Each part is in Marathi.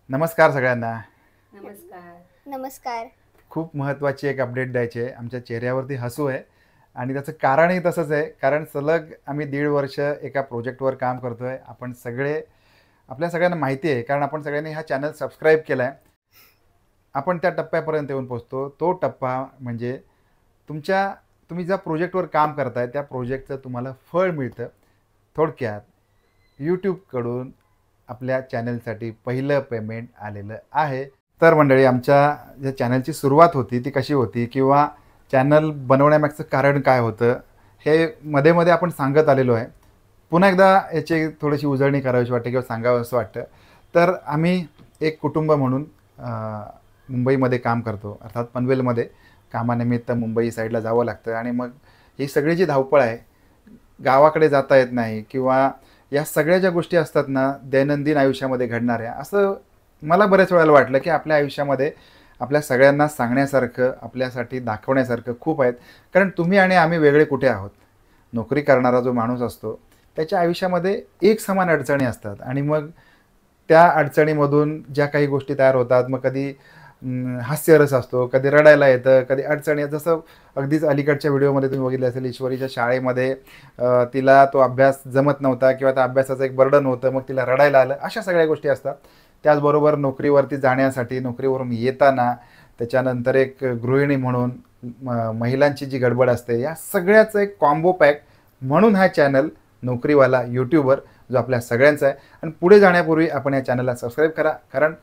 नमस्कार सगळ्यांना. नमस्कार. नमस्कार. खूप महत्त्वाची एक अपडेट द्यायची आहे. आमच्या चेहऱ्यावरती हसू आहे आणि त्याचं कारणही तसंच आहे. कारण सलग आम्ही 1.5 वर्ष एका प्रोजेक्टवर काम करतोय. आपण सगळे आपल्या सगळ्यांना माहिती आहे, कारण आपण सगळ्यांनी हा चॅनल सबस्क्राईब केला आहे. आपण त्या टप्प्यापर्यंत येऊन पोहोचतो. तो टप्पा म्हणजे तुम्ही ज्या प्रोजेक्टवर काम करताय त्या प्रोजेक्टचं तुम्हाला फळ मिळतं. थोडक्यात यूट्यूबकडून आपल्या चॅनलसाठी पहिलं पेमेंट आलेलं आहे. तर मंडळी, आमच्या ज्या चॅनलची सुरुवात होती ती कशी होती किंवा चॅनल बनवण्यामागचं कारण काय होतं हे मध्ये आपण सांगत आलेलो आहे. पुन्हा एकदा याची थोडीशी उजळणी करावीशी वाटते किंवा सांगावं असं वाटतं. तर आम्ही एक कुटुंब म्हणून मुंबईमध्ये काम करतो, अर्थात पनवेलमध्ये. कामानिमित्त मुंबई साईडला जावं लागतं आणि मग ही सगळी जी धावपळ आहे, गावाकडे जाता येत नाही किंवा या सगळ्या ज्या गोष्टी असतात ना दैनंदिन आयुष्यामध्ये घडणाऱ्या, असं मला बऱ्याच वेळेला वाटलं की आपल्या आयुष्यामध्ये आपल्या सगळ्यांना सांगण्यासारखं, आपल्यासाठी दाखवण्यासारखं खूप आहेत. कारण तुम्ही आणि आम्ही वेगळे कुठे आहोत. नोकरी करणारा जो माणूस असतो त्याच्या आयुष्यामध्ये एक समान अडचणी असतात आणि मग त्या अडचणीमधून ज्या काही गोष्टी तयार होतात, मग कधी हास्यरस असतो, कधी रडायला येतं, कधी अडचणी. जसं अगदीच अलीकडच्या व्हिडिओमध्ये तुम्ही बघितलं असेल, ईश्वरीच्या शाळेमध्ये तिला तो अभ्यास जमत नव्हता किंवा त्या अभ्यासाचं एक बर्डन होतं, मग तिला रडायला आलं. अशा सगळ्या गोष्टी असतात. त्याचबरोबर नोकरीवरती जाण्यासाठी, नोकरीवरून येताना, त्याच्यानंतर एक गृहिणी म्हणून महिलांची जी गडबड असते, या सगळ्याचं एक कॉम्बो पॅक म्हणून हा चॅनल नोकरीवाला यूट्यूबर जो आपल्या सगळ्यांचा आहे. आणि पुढे जाण्यापूर्वी आपण या चॅनलला सबस्क्राईब करा, कारण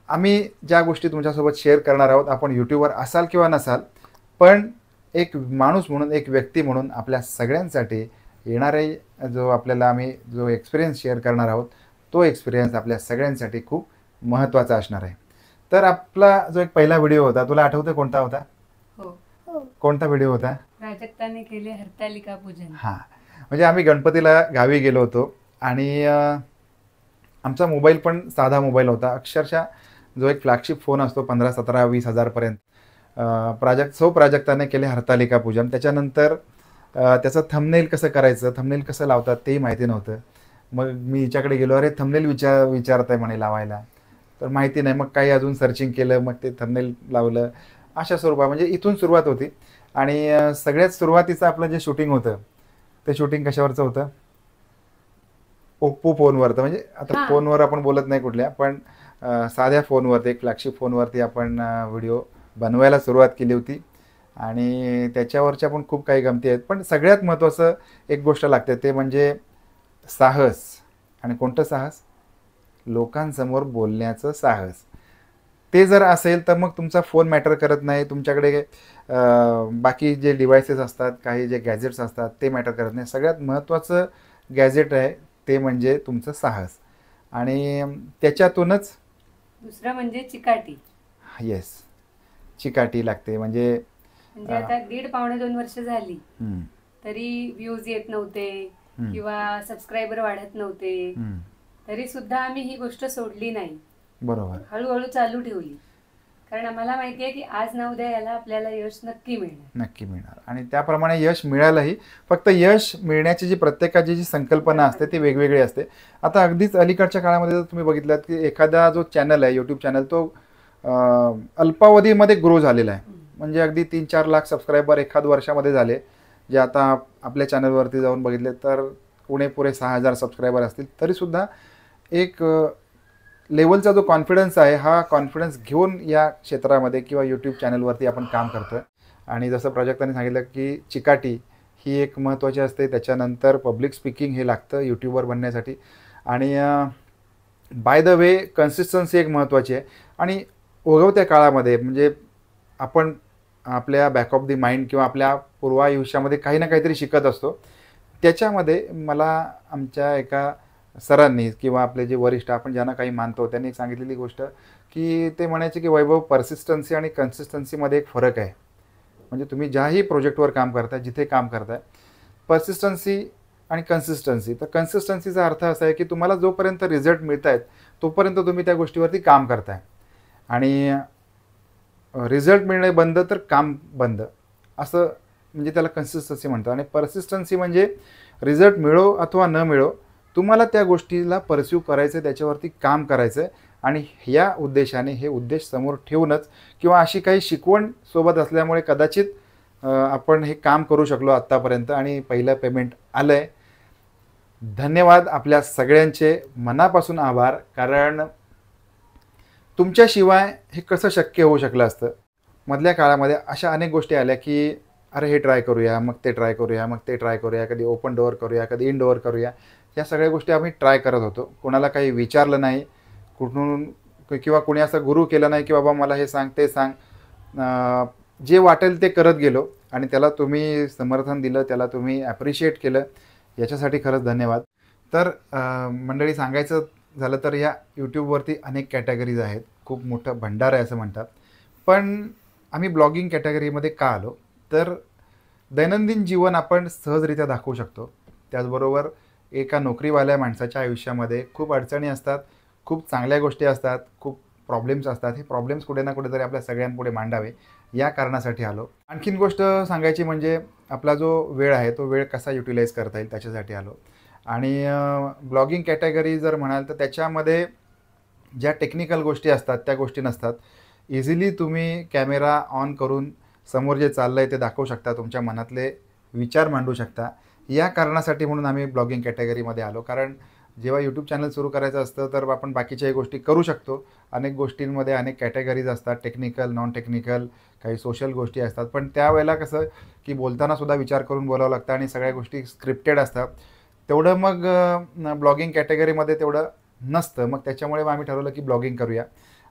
आम्ही ज्या गोष्टी तुमच्यासोबत शेअर करणार आहोत, आपण यूट्यूबर असाल किंवा नसाल, पण एक माणूस म्हणून, एक व्यक्ती म्हणून आपल्या सगळ्यांसाठी येणारे आम्ही जो एक्सपिरियन्स शेअर करणार आहोत, तो एक्सपिरियन्स आपल्या सगळ्यांसाठी खूप महत्त्वाचा असणार आहे. तर आपला जो एक पहिला व्हिडिओ होता, तुला आठवतं कोणता होता? हो, कोणता व्हिडिओ होता? प्राजक्ताने केले हरतालिका पूजन. हां, म्हणजे आम्ही गणपतीला गावी गेलो होतो आणि आमचा मोबाईल पण साधा मोबाईल होता. अक्षरशः जो एक फ्लॅगशिप फोन असतो 15, 17, 20 हजारपर्यंत. प्राजक्ताने केले हरतालिका पूजन. त्याच्यानंतर त्याचं थंबनेल कसं करायचं, थंबनेल कसं लावतात तेही माहिती नव्हतं. मग मी हिच्याकडे गेलो, अरे थंबनेल विचारत आहे म्हणे लावायला. तर माहिती नाही, मग काही अजून सर्चिंग केलं, मग ते थंबनेल लावलं. अशा स्वरूपात म्हणजे इथून सुरुवात होती. आणि सगळ्यात सुरुवातीचं आपलं जे शूटिंग होतं ते शूटिंग कशावरचं होतं? ओप्पो फोनवरतं. म्हणजे आता फोनवर आपण बोलत नाही कुठल्या, पण साध्या फोनवरती, एक फ्लॅगशिप फोनवरती आपण व्हिडिओ बनवायला सुरुवात केली होती. आणि त्याच्यावरच्या पण खूप काही गमती आहेत. पण सगळ्यात महत्त्वाचं एक गोष्ट लागते, ते म्हणजे साहस. आणि कोणतं साहस? लोकांसमोर बोलण्याचं साहस. ते जर असेल तर मग तुमचा फोन मॅटर करत नाही, तुमच्याकडे बाकी जे डिव्हायसेस असतात, काही जे गॅजेट्स असतात ते मॅटर करत नाही. सगळ्यात महत्त्वाचं गॅजेट आहे ते म्हणजे तुमचं साहस. आणि त्याच्यातूनच दुसरं म्हणजे चिकाटी. येस, चिकाटी लागते. म्हणजे आता 1.5-2 वर्ष झाली तरी व्ह्यूज येत नव्हते किंवा सबस्क्रायबर वाढत नव्हते, तरी सुद्धा आम्ही ही गोष्ट सोडली नाही. बरोबर, हळूहळू चालू ठेवली. कारण आम्हाला माहिती आहे की आज ना उद्या याला आपल्याला यश नक्की मिळणार. आणि त्याप्रमाणे यश मिळालंही. फक्त यश मिळण्याची जी प्रत्येकाची जी संकल्पना असते ती वेगवेगळी असते. आता अगदीच अलीकडच्या काळामध्ये जर तुम्ही बघितलात की एखादा जो चॅनल आहे, यूट्यूब चॅनल, तो अल्पावधीमध्ये ग्रो झालेला आहे. म्हणजे अगदी 3-4 लाख सबस्क्रायबर एखाद वर्षामध्ये झाले. जे आता आपल्या चॅनलवरती जाऊन बघितले तर पुरे 6,000 सबस्क्रायबर असतील. तरीसुद्धा एक लेवलचा जो कॉन्फिडन्स आहे, हा कॉन्फिडन्स घेऊन या क्षेत्रामध्ये किंवा यूट्यूब चॅनलवरती आपण काम करतो. आणि जसं प्राजक्ताने सांगितलं की चिकाटी ही एक महत्त्वाची असते. त्याच्यानंतर पब्लिक स्पीकिंग हे लागतं यूट्यूबर बनण्यासाठी. आणि बाय द वे कन्सिस्टन्सी एक महत्त्वाची आहे. आणि ओघवत्या काळामध्ये म्हणजे आपण आपल्या बॅक ऑफ द माइंड किंवा आपल्या पूर्वायुष्यामध्ये काही ना काहीतरी शिकत असतो. त्याच्यामध्ये मला आमच्या एका सरांनी किंवा आपले जे वरिष्ठ, आपण ज्यांना काही मानतो, त्यांनी सांगितलेली गोष्ट की ते म्हणायचे की वैभव, पर्सिस्टन्सी आणि कन्सिस्टन्सीमध्ये एक फरक आहे. म्हणजे तुम्ही ज्याही प्रोजेक्टवर काम करताय, जिथे काम करताय, पर्सिस्टन्सी आणि कन्सिस्टन्सी. तर कन्सिस्टन्सीचा अर्थ असा आहे की तुम्हाला जोपर्यंत रिझल्ट मिळत आहेत तोपर्यंत तुम्ही त्या गोष्टीवरती काम करताय. आणि रिझल्ट मिळणे बंद तर काम बंद, असं म्हणजे त्याला कन्सिस्टन्सी म्हणतात. आणि पर्सिस्टन्सी म्हणजे रिझल्ट मिळो अथवा न मिळो, तुम्हाला त्या गोष्टीला परस्यू करायचं आहे, त्याच्यावरती काम करायचं आहे आणि ह्या उद्देशाने हे उद्देश समोर ठेवूनच किंवा अशी काही शिकवण सोबत असल्यामुळे कदाचित आपण हे काम करू शकलो आत्तापर्यंत आणि पहिलं पेमेंट आलं आहे. धन्यवाद आपल्या सगळ्यांचे, मनापासून आभार. कारण तुमच्याशिवाय हे कसं शक्य होऊ शकलं असतं. मधल्या काळामध्ये अशा अनेक गोष्टी आल्या की अरे हे ट्राय करूया, मग ते ट्राय करूया, मग ते ट्राय करूया, कधी ओपन डोअर करूया, कधी इनडोअर करूया. या सगळ्या गोष्टी आम्ही ट्राय करत होतो. कोणाला काही विचारलं नाही, कुठून किंवा कोणी असं गुरु केलं नाही की बाबा मला हे सांग ते सांग. जे वाटेल ते करत गेलो आणि त्याला तुम्ही समर्थन दिलं, त्याला तुम्ही ॲप्रिशिएट केलं, याच्यासाठी खरंच धन्यवाद. तर मंडळी, सांगायचं झालं तर या यूट्यूबवरती अनेक कॅटेगरीज आहेत, खूप मोठं भंडार आहे असं म्हणतात. पण आम्ही ब्लॉगिंग कॅटेगरीमध्ये का आलो, तर दैनंदिन जीवन आपण सहजरित्या दाखवू शकतो. त्याचबरोबर एका नोकरीवाल्या माणसाच्या आयुष्यामध्ये खूप अडचणी असतात, खूप चांगल्या गोष्टी असतात, खूप प्रॉब्लेम्स असतात. हे प्रॉब्लेम्स कुठे ना कुठेतरी आपल्या सगळ्यांपुढे मांडावे, या कारणासाठी आलो. आणखीन गोष्ट सांगायची म्हणजे आपला जो वेळ आहे तो वेळ कसा युटिलाइज करता येईल त्याच्यासाठी आलो. आणि ब्लॉगिंग कॅटेगरी जर म्हणाल तर त्याच्यामध्ये ज्या टेक्निकल गोष्टी असतात त्या गोष्टी नसतात. इझिली तुम्ही कॅमेरा ऑन करून समोर जे चाललं आहे ते दाखवू शकता, तुमच्या मनातले विचार मांडू शकता. या कारणासाठी म्हणून आम्ही ब्लॉगिंग कॅटेगरीमध्ये आलो. कारण जेव्हा यूट्यूब चॅनल सुरू करायचं असतं तर आपण बाकीच्याही गोष्टी करू शकतो. अनेक गोष्टींमध्ये अनेक कॅटेगरीज असतात, टेक्निकल, नॉन टेक्निकल, काही सोशल गोष्टी असतात. पण त्यावेळेला कसं की बोलतानासुद्धा विचार करून बोलावं लागतं आणि सगळ्या गोष्टी स्क्रिप्टेड असतात. तेवढं मग ब्लॉगिंग कॅटेगरीमध्ये तेवढं नसतं. मग त्याच्यामुळे आम्ही ठरवलं की ब्लॉगिंग करूया.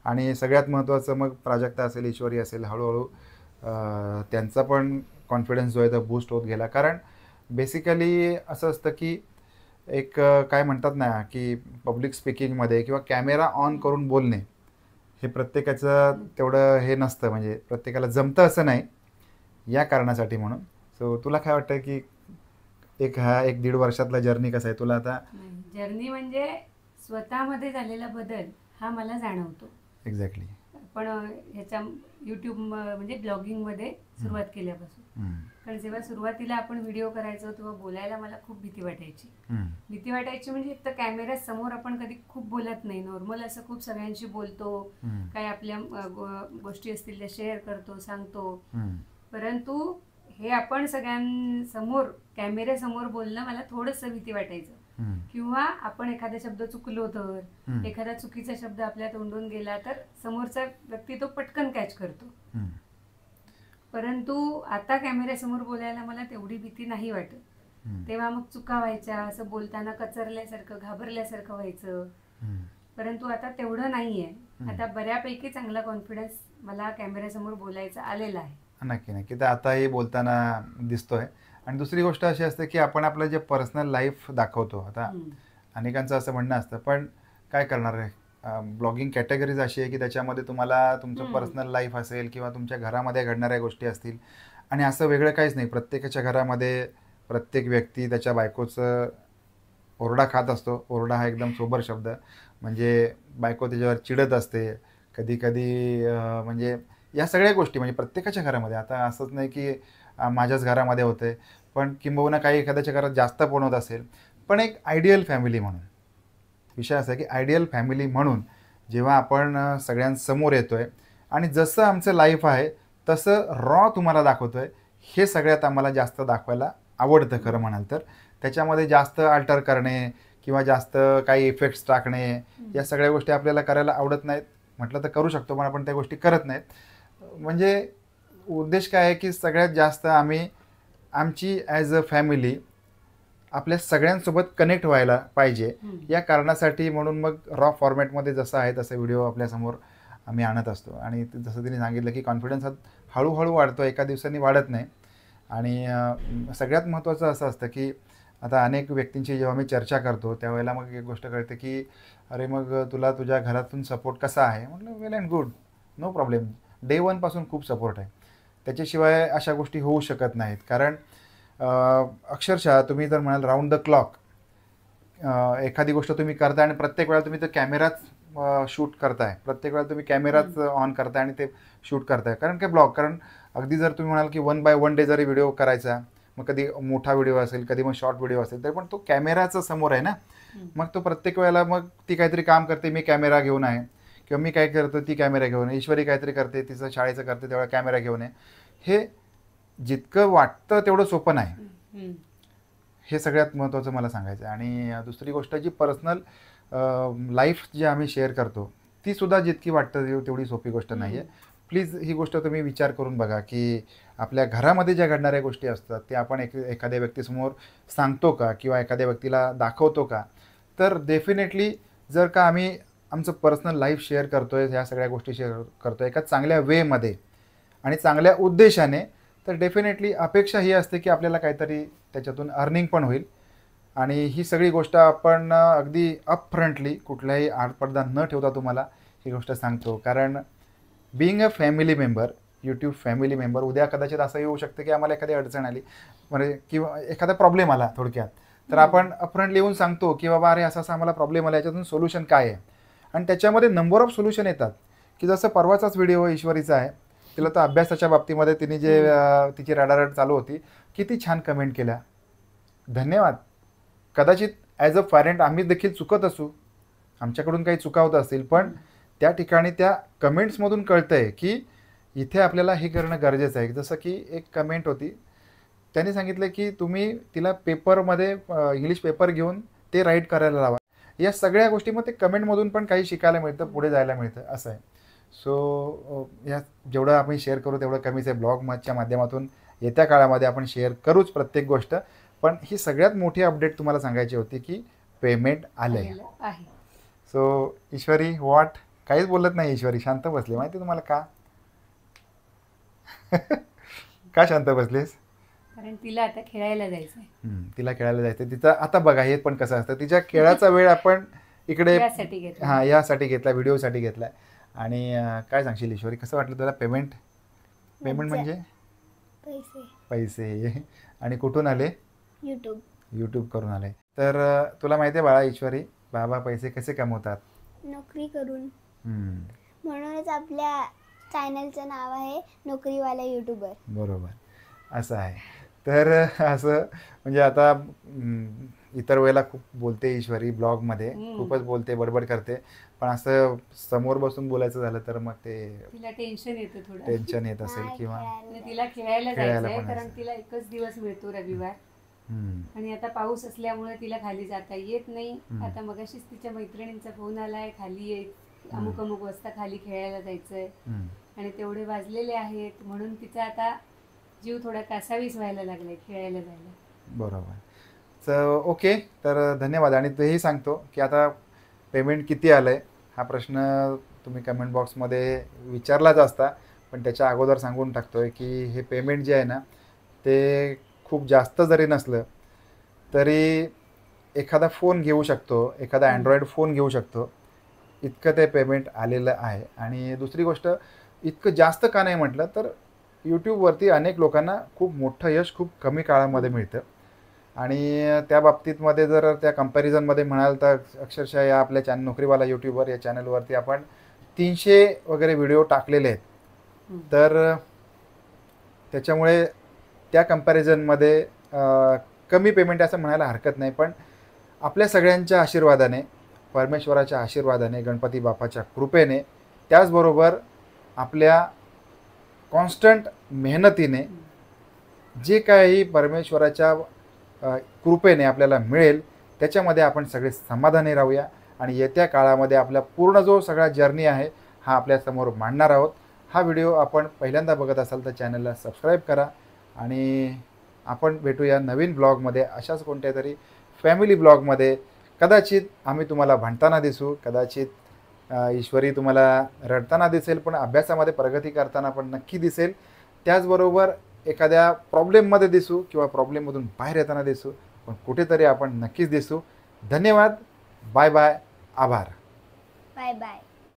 आणि सगळ्यात महत्त्वाचं मग प्राजक्ता असेल, ईश्वरी असेल, हळूहळू त्यांचा पण कॉन्फिडन्स जो आहे तो बूस्ट होत गेला. कारण बेसिकली असं असतं की एक काय म्हणतात ना की पब्लिक स्पीकिंगमध्ये किंवा कॅमेरा ऑन करून बोलणे हे प्रत्येकाचं तेवढं हे नसतं, म्हणजे प्रत्येकाला जमतं असं नाही. या कारणासाठी म्हणून. सो तुला काय वाटतं की हा 1-1.5 वर्षातला जर्नी कसा आहे तुला आता? जर्नी म्हणजे स्वतःमध्ये झालेला बदल हा मला जाणवतो. एक्झॅक्टली. पण ह्याच्या यूट्यूब म्हणजे ब्लॉगिंगमध्ये सुरुवात केल्यापासून. कारण जेव्हा सुरुवातीला आपण व्हिडिओ करायचो तेव्हा बोलायला मला खूप भीती वाटायची. भीती वाटायची म्हणजे एक तर कॅमेरा समोर आपण कधी खूप बोलत नाही, नॉर्मल असं खूप सगळ्यांशी बोलतो, काय आपल्या गोष्टी असतील त्या शेअर करतो, सांगतो. परंतु हे आपण सगळ्यांसमोर कॅमेऱ्यासमोर बोलणं मला थोडंसं भीती वाटायचं. किंवा आपण एखादा शब्द चुकलो तर, एखादा चुकीचा शब्द आपल्या तोंडून गेला तर समोरचा व्यक्ती तो पटकन कॅच करतो. परंतु आता कॅमेऱ्यासमोर बोलायला मला तेवढी भीती नाही वाटत. तेव्हा मग चुका व्हायच्या, असं बोलताना कचरल्यासारखं, घाबरल्यासारखं व्हायचं. परंतु आता तेवढं नाहीये. आता बऱ्यापैकी चांगला कॉन्फिडन्स मला कॅमेऱ्यासमोर बोलायचा आलेला आहे. नक्की नक्की. तर आताही बोलताना दिसतोय. आणि दुसरी गोष्ट अशी असते की आपण आपलं जे पर्सनल लाईफ दाखवतो. आता अनेकांचं असं म्हणणं असतं, पण काय करणार आहे, ब्लॉगिंग कॅटेगरीज अशी आहे की त्याच्यामध्ये तुम्हाला तुमचं पर्सनल लाईफ असेल किंवा तुमच्या घरामध्ये घडणाऱ्या गोष्टी असतील. आणि असं वेगळं काहीच नाही. प्रत्येकाच्या घरामध्ये प्रत्येक व्यक्ती त्याच्या बायकोचं ओरडा खात असतो. ओरडा हा एकदम सोबर शब्द. म्हणजे बायको त्याच्यावर चिडत असते कधी कधी. म्हणजे या सगळ्या गोष्टी म्हणजे प्रत्येकाच्या घरामध्ये. आता असंच नाही की माझ्याच घरामध्ये होते, पण किंबहुना काही एखाद्याच्या घरात जास्त पण होत असेल. पण एक आयडियल फॅमिली म्हणून विषय असा आहे की आयडियल फॅमिली म्हणून जेव्हा आपण सगळ्यांसमोर येतोय आणि जसं आमचं लाईफ आहे तसं रॉ तुम्हाला दाखवतोय, हे सगळ्यात आम्हाला जास्त दाखवायला आवडतं खरं म्हणाल तर. त्याच्यामध्ये जास्त अल्टर करणे किंवा जास्त काही इफेक्ट्स टाकणे या सगळ्या गोष्टी आपल्याला करायला आवडत नाहीत. म्हटलं तर करू शकतो पण आपण त्या गोष्टी करत नाहीत. म्हणजे उद्देश काय आहे की सगळ्यात जास्त आम्ही आमची ॲज अ फॅमिली आपल्या सगळ्यांसोबत कनेक्ट व्हायला पाहिजे, या कारणासाठी म्हणून मग रॉ फॉर्मॅटमध्ये जसं आहे तसं व्हिडिओ आपल्यासमोर आम्ही आणत असतो. आणि जसं तिने सांगितलं की कॉन्फिडन्स हा हळूहळू वाढतो, एका दिवसांनी वाढत नाही. आणि सगळ्यात महत्त्वाचं असं असतं की आता अनेक व्यक्तींची जेव्हा मी चर्चा करतो त्यावेळेला मग एक गोष्ट कळते की अरे मग तुला तुझ्या घरातून सपोर्ट कसा आहे. म्हटलं well and good, no problem. Day 1 पासून खूप सपोर्ट आहे. त्याच्याशिवाय अशा गोष्टी होऊ शकत नाहीत. कारण अक्षरशः तुम्ही जर म्हणाल राऊंड द क्लॉक एखादी गोष्ट तुम्ही करताय आणि प्रत्येक वेळा तुम्ही तर कॅमेराच शूट करताय, प्रत्येक वेळा तुम्ही कॅमेराच ऑन करताय आणि ते शूट करताय. कारण काय कारण अगदी जर तुम्ही म्हणाल की 1 बाय 1 डे जरी व्हिडिओ करायचा, मग कधी मोठा व्हिडिओ असेल, कधी मग शॉर्ट व्हिडिओ असेल, तरी पण तो कॅमेराचा समोर आहे ना. मग तो प्रत्येक वेळेला मग ती काहीतरी काम करते, मी कॅमेरा घेऊन आहे, किंवा मी काय करतो ती कॅमेरा घेऊन आहे, ईश्वरी काहीतरी करते तिचं शाळेचं करते तेव्हा कॅमेरा घेऊन आहे. हे जितकं वाटतं तेवढं सोपं नाही, हे सगळ्यात महत्त्वाचं मला सांगायचं आहे. आणि दुसरी गोष्ट जी पर्सनल लाईफ जी आम्ही शेअर करतो ती सुद्धा जितकी वाटतं तेवढी सोपी गोष्ट नाही आहे. प्लीज ही गोष्ट तुम्ही विचार करून बघा की आपल्या घरामध्ये ज्या घडणाऱ्या गोष्टी असतात त्या आपण एखाद्या व्यक्तीसमोर सांगतो का किंवा एखाद्या व्यक्तीला दाखवतो का. तर डेफिनेटली जर का आम्ही आमचं पर्सनल लाईफ शेअर करतो आहे, ह्या सगळ्या गोष्टी शेअर करतो आहे एका चांगल्या वेमध्ये आणि चांगल्या उद्देशाने, तर डेफिनेटली अपेक्षा ही असते की आपल्याला काहीतरी त्याच्यातून अर्निंग पण होईल. आणि ही सगळी गोष्ट आपण अगदी अपफ्रंटली कुठल्याही आडपडदा न ठेवता तुम्हाला ही गोष्ट सांगतो. कारण being a family member, YouTube family member, उद्या कदाचित असं येऊ शकतं की आम्हाला एखादी अडचण आली म्हणजे किंवा एखादा प्रॉब्लेम आला थोडक्यात, तर आपण अपफ्रंटली येऊन सांगतो की बाबा अरे असा आम्हाला प्रॉब्लेम आला, याच्यातून सोल्युशन काय आहे. आणि त्याच्यामध्ये नंबर ऑफ सोल्युशन येतात की जसं परवाचाच व्हिडिओ ईश्वरीचा आहे, तिला तर अभ्यासाच्या बाबतीमध्ये तिने जे तिची रडारड चालू होती, किती छान कमेंट केल्या, धन्यवाद. कदाचित ॲज अ पॅरेंट आम्ही देखील चुकत असू, आमच्याकडून काही चुका होत असतील, पण त्या ठिकाणी त्या कमेंट्समधून कळतं आहे की इथे आपल्याला हे करणं गरजेचं आहे. जसं की एक कमेंट होती, त्यांनी सांगितलं की तुम्ही तिला पेपरमध्ये इंग्लिश पेपर घेऊन ते राईट करायला लावा. या सगळ्या गोष्टी मग ते कमेंटमधून पण काही शिकायला मिळतं, पुढे जायला मिळतं, असं आहे. सो या जेवढं आपण शेअर करू तेवढं कमीच आहे. ब्लॉगच्या माध्यमातून येत्या काळामध्ये आपण शेअर करूच प्रत्येक गोष्ट. पण ही सगळ्यात मोठी अपडेट तुम्हाला सांगायची होती की पेमेंट आलंय. सो ईश्वरी व्हॉट, काहीच बोलत नाही ईश्वरी, शांत बसली. माहिती तुम्हाला का का शांत बसलीस? कारण तिला आता खेळायला जायचं आहे. तिला खेळायला जायचं. तिचं आता बघा हे पण कसं असतं, तिच्या खेळाचा वेळ आपण इकडे यासाठी घेतला, व्हिडिओसाठी घेतलाय. आणि काय सांगशील ईश्वरी, कसं वाटलं तुला पेमेंट म्हणजे पैसे आणि कुठून आले? यूट्यूब करून आले. तर तुला माहिती आहे बाळा ईश्वरी, बाबा पैसे कसे कमवतात? नोकरी करून. म्हणूनच आपल्या चॅनलचं नाव आहे नोकरीवाला यूट्यूबर. बरोबर, असं आहे. तर असं म्हणजे आता इतर वेळेला खूप बोलते ईश्वरी, ब्लॉगमध्ये खूपच बोलते, बडबड करते, पण असं समोर बसून बोलायचं झालं तर मग ते तिला टेन्शन येतं, थोडं टेन्शन येत असेल किंवा तिला खेळायला जायचं, कारण तिला एकच दिवस मिळतो रविवार. आणि आता पाऊस असल्यामुळे तिला खाली जाता येत नाही. आता मगाशीच तिच्या मैत्रिणींचा फोन आलाय, खाली अमुक वाजता खाली खेळायला जायचंय आणि तेवढे वाजलेले आहेत, म्हणून तिचा आता जीव थोडा कासावीस व्हायला लागलाय खेळायला जायला. बरोबर. तर ओके, तर धन्यवाद. आणि तेही सांगतो की आता पेमेंट किती आलंय हा प्रश्न तुम्ही कमेंट बॉक्समध्ये विचारलाच असता, पण त्याच्या अगोदर सांगून टाकतोय की हे पेमेंट जे आहे ना ते खूप जास्त जरी नसलं तरी एखादा फोन घेऊ शकतो, एखादा अँड्रॉइड फोन घेऊ शकतो, इतकं ते पेमेंट आलेलं आहे. आणि दुसरी गोष्ट, इतकं जास्त का नाही म्हटलं तर यूट्यूबवरती अनेक लोकांना खूप मोठं यश खूप कमी काळामध्ये मिळतं. आणि त्या बाबतीतमध्ये जर त्या कंपॅरिझनमध्ये म्हणाल तर अक्षरशः या आपल्या नोकरीवाला यूट्यूबर या चॅनलवरती आपण 300 वगैरे व्हिडिओ टाकलेले आहेत. तर त्याच्यामुळे त्या कंपॅरिझनमध्ये कमी पेमेंट असं म्हणायला हरकत नाही. पण आपल्या सगळ्यांच्या आशीर्वादाने, परमेश्वराच्या आशीर्वादाने, गणपती बाप्पाच्या कृपेने, त्याचबरोबर आपल्या कॉन्स्टंट मेहनतीने जे काही परमेश्वराच्या कृपेने आपल्याला मिळेल त्याच्यामध्ये आपण सगळे समाधानी राहूया. आणि येत्या काळामध्ये आपला पूर्ण जो सगळा जर्नी आहे हा आपल्यासमोर मांडणार आहोत. हा व्हिडिओ आपण पहिल्यांदा बघत असाल तर चॅनलला सबस्क्राईब करा. आणि आपण भेटूया नवीन ब्लॉगमध्ये, अशाच कोणत्या तरी फॅमिली ब्लॉगमध्ये. कदाचित आम्ही तुम्हाला भांडताना दिसू, कदाचित ईश्वरी तुम्हाला रडताना दिसेल, पण अभ्यासामध्ये प्रगती करताना पण नक्की दिसेल. त्याचबरोबर एखाद्या प्रॉब्लेममध्ये दिसू किंवा प्रॉब्लेममधून बाहेर येताना दिसू, पण कुठेतरी आपण नक्कीच दिसू. धन्यवाद, बाय बाय, आभार. Bye bye.